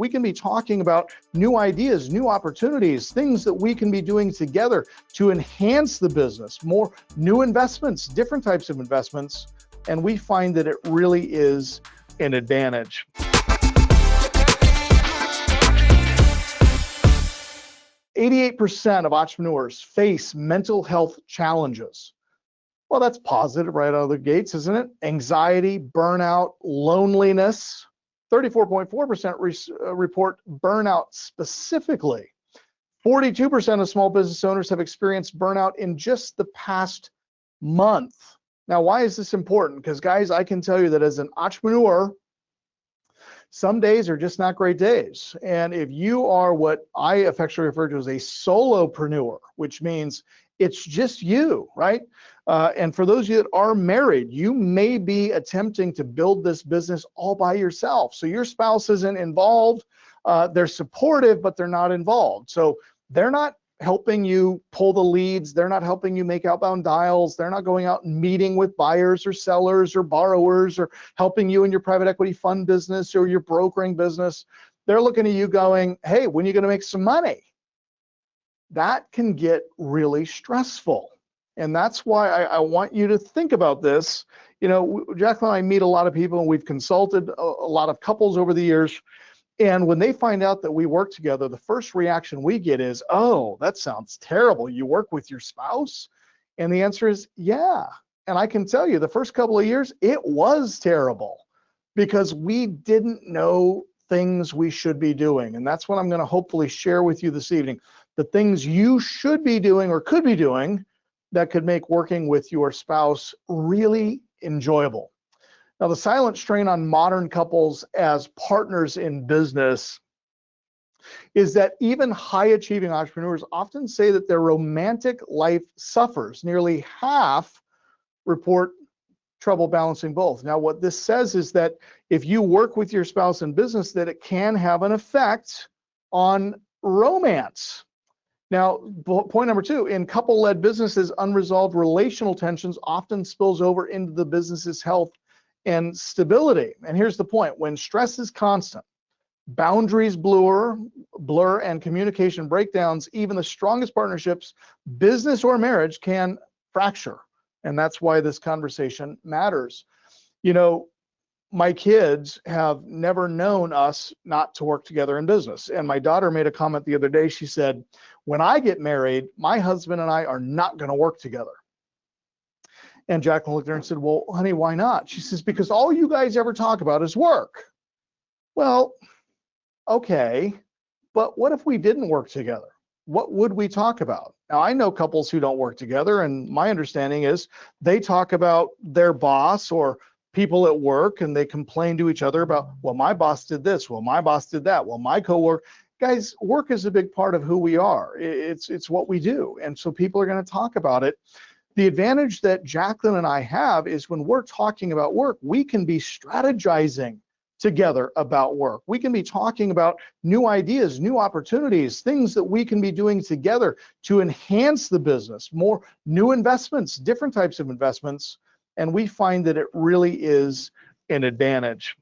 We can be talking about new ideas, new opportunities, things that we can be doing together to enhance the business, more new investments, different types of investments, and we find that it really is an advantage. "88% of entrepreneurs face mental health challenges." Well, that's positive right out of the gates, isn't it? Anxiety, burnout, loneliness. 34.4% report burnout specifically. 42% of small business owners have experienced burnout in just the past month. Now, why is this important? Because, guys, I can tell you that as an entrepreneur, some days are just not great days. And if you are what I affectionately refer to as a solopreneur, which means it's just you, right? And for those of you that are married, you may be attempting to build this business all by yourself. So your spouse isn't involved. They're supportive, but they're not involved. So they're not helping you pull the leads. They're not helping you make outbound dials. They're not going out and meeting with buyers or sellers or borrowers or helping you in your private equity fund business or your brokering business. They're looking at you going, hey, when are you going to make some money? That can get really stressful. And that's why I want you to think about this. You know, Jacqueline and I meet a lot of people, and we've consulted a lot of couples over the years. And when they find out that we work together, the first reaction we get is, oh, that sounds terrible. You work with your spouse? And the answer is, yeah. And I can tell you, the first couple of years, it was terrible because we didn't know things we should be doing. And that's what I'm going to hopefully share with you this evening. The things you should be doing or could be doing that could make working with your spouse really enjoyable. Now, the silent strain on modern couples as partners in business is that even high-achieving entrepreneurs often say that their romantic life suffers. Nearly half report trouble balancing both. Now, what this says is that if you work with your spouse in business, that it can have an effect on romance. Now, point number two, in couple-led businesses, unresolved relational tensions often spills over into the business's health and stability. And here's the point: when stress is constant, boundaries blur, and communication breakdowns, even the strongest partnerships, business or marriage, can fracture. And that's why this conversation matters. You know, my kids have never known us not to work together in business. And my daughter made a comment the other day. She said, when I get married, my husband and I are not going to work together. And Jacqueline looked at her and said, well, honey, why not? She says, because all you guys ever talk about is work. Well, okay, but what if we didn't work together? What would we talk about? Now, I know couples who don't work together, and my understanding is they talk about their boss or people at work, and they complain to each other about, well, my boss did this, well, my boss did that, well, my coworker. Guys, work is a big part of who we are. It's what we do, and so people are going to talk about it. The advantage that Jacqueline and I have is when we're talking about work, we can be strategizing together about work. We can be talking about new ideas, new opportunities, things that we can be doing together to enhance the business, more new investments, different types of investments, and we find that it really is an advantage.